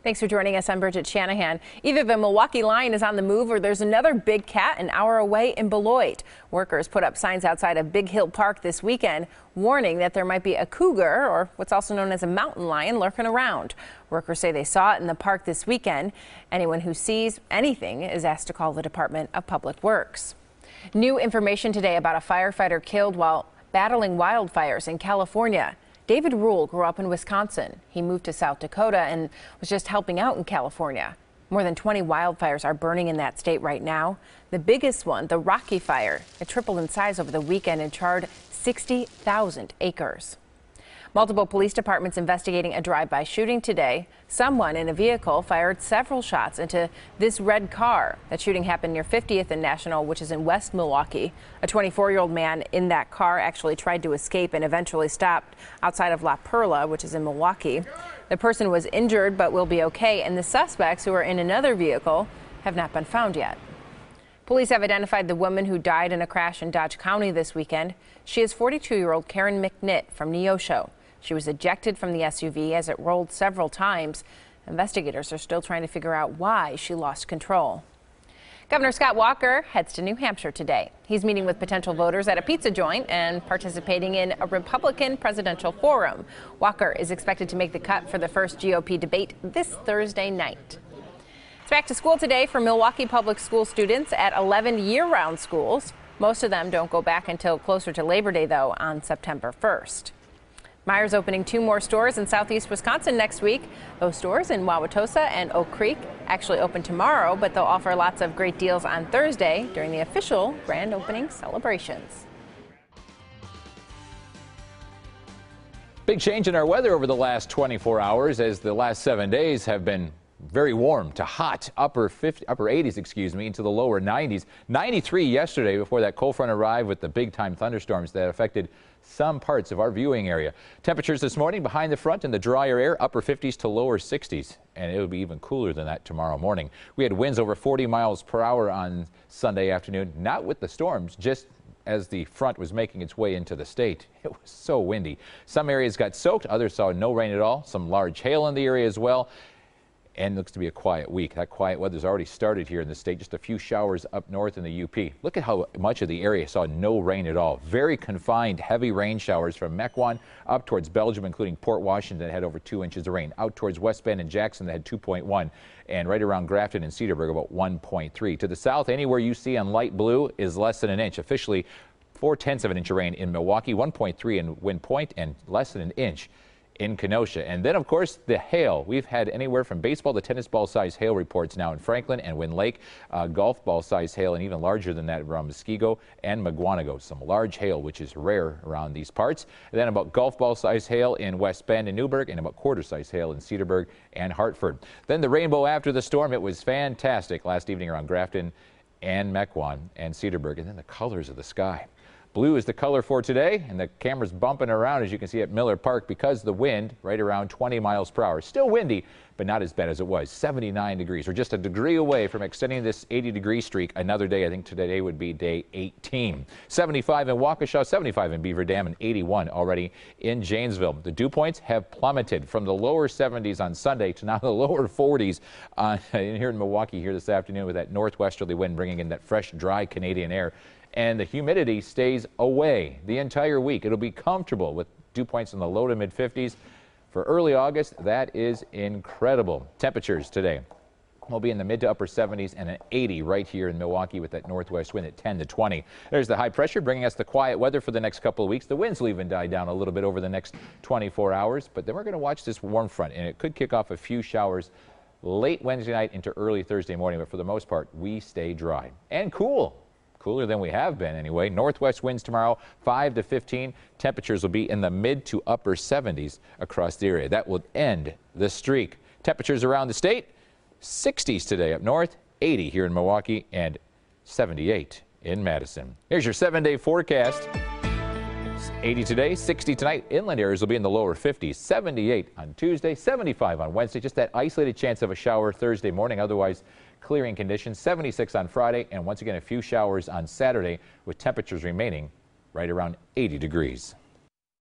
Thanks for joining us. I'm Bridget Shanahan. Either the Milwaukee Lion is on the move or there's another big cat an hour away in Beloit. Workers put up signs outside of Big Hill Park this weekend warning that there might be a cougar, or what's also known as a mountain lion, lurking around. Workers say they saw it in the park this weekend. Anyone who sees anything is asked to call the Department of Public Works. New information today about a firefighter killed while battling wildfires in California. David Rule grew up in Wisconsin. He moved to South Dakota and was just helping out in California. More than 20 wildfires are burning in that state right now. The biggest one, the Rocky Fire, it tripled in size over the weekend and charred 60,000 acres. Multiple police departments investigating a drive-by shooting today. Someone in a vehicle fired several shots into this red car. That shooting happened near 50th and National, which is in West Milwaukee. A 24-year-old man in that car actually tried to escape and eventually stopped outside of La Perla, which is in Milwaukee. The person was injured but will be okay, and the suspects, who are in another vehicle, have not been found yet. Police have identified the woman who died in a crash in Dodge County this weekend. She is 42-year-old Karen McNitt from Neosho. She was ejected from the SUV as it rolled several times. Investigators are still trying to figure out why she lost control. Governor Scott Walker heads to New Hampshire today. He's meeting with potential voters at a pizza joint and participating in a Republican presidential forum. Walker is expected to make the cut for the first GOP debate this Thursday night. It's back to school today for Milwaukee Public School students at 11 year-round schools. Most of them don't go back until closer to Labor Day, though, on September 1st. Meijer's opening 2 more stores in southeast Wisconsin next week. Those stores in Wauwatosa and Oak Creek actually open tomorrow, but they'll offer lots of great deals on Thursday during the official grand opening celebrations. Big change in our weather over the last 24 hours, as the last 7 days have been very warm to hot, upper 80s, into the lower 90s. 93 yesterday before that cold front arrived with the big-time thunderstorms that affected some parts of our viewing area. Temperatures this morning behind the front in the drier air, upper 50s to lower 60s, and it'll be even cooler than that tomorrow morning. We had winds over 40 miles per hour on Sunday afternoon, not with the storms, just as the front was making its way into the state. It was so windy. Some areas got soaked, others saw no rain at all. Some large hail in the area as well. And looks to be a quiet week. That quiet weather's already started here in the state. Just a few showers up north in the UP. Look at how much of the area saw no rain at all. Very confined, heavy rain showers from Mequon up towards Belgium, including Port Washington, that had over 2 inches of rain. Out towards West Bend and Jackson, that had 2.1. And right around Grafton and Cedarburg, about 1.3. To the south, anywhere you see on light blue is less than an inch. Officially, 0.4 of an inch of rain in Milwaukee, 1.3 in Wind Point, and less than an inch in Kenosha. And then, of course, the hail. We've had anywhere from baseball to tennis ball size hail reports now in Franklin and Wind Lake, golf ball size hail, and even larger than that around Muskego and Mugwanago. Some large hail, which is rare around these parts. And then about golf ball size hail in West Bend and Newburgh, and about quarter size hail in Cedarburg and Hartford. Then the rainbow after the storm. It was fantastic last evening around Grafton and Mequon and Cedarburg. And then the colors of the sky. Blue is the color for today, and the camera's bumping around, as you can see, at Miller Park because the wind right around 20 miles per hour. Still windy, but not as bad as it was. 79 degrees. We're just a degree away from extending this 80-degree streak another day. I think today would be day 18. 75 in Waukesha, 75 in Beaver Dam, and 81 already in Janesville. The dew points have plummeted from the lower 70s on Sunday to now the lower 40s here in Milwaukee here this afternoon, with that northwesterly wind bringing in that fresh, dry Canadian air. And the humidity stays away the entire week. It'll be comfortable with dew points in the low to mid 50s. For early August, that is incredible. Temperatures today will be in the mid to upper 70s and an 80 right here in Milwaukee with that northwest wind at 10 to 20. There's the high pressure bringing us the quiet weather for the next couple of weeks. The winds will even die down a little bit over the next 24 hours. But then we're going to watch this warm front, and it could kick off a few showers late Wednesday night into early Thursday morning. But for the most part, we stay dry and cool. Cooler than we have been anyway. Northwest winds tomorrow, 5 to 15. Temperatures will be in the mid to upper 70s across the area. That will end the streak. Temperatures around the state, 60s today up north, 80 here in Milwaukee, and 78 in Madison. Here's your 7-day forecast. 80 today, 60 tonight. Inland areas will be in the lower 50s. 78 on Tuesday, 75 on Wednesday. Just that isolated chance of a shower Thursday morning. Otherwise, clearing conditions. 76 on Friday, and once again a few showers on Saturday, with temperatures remaining right around 80 degrees.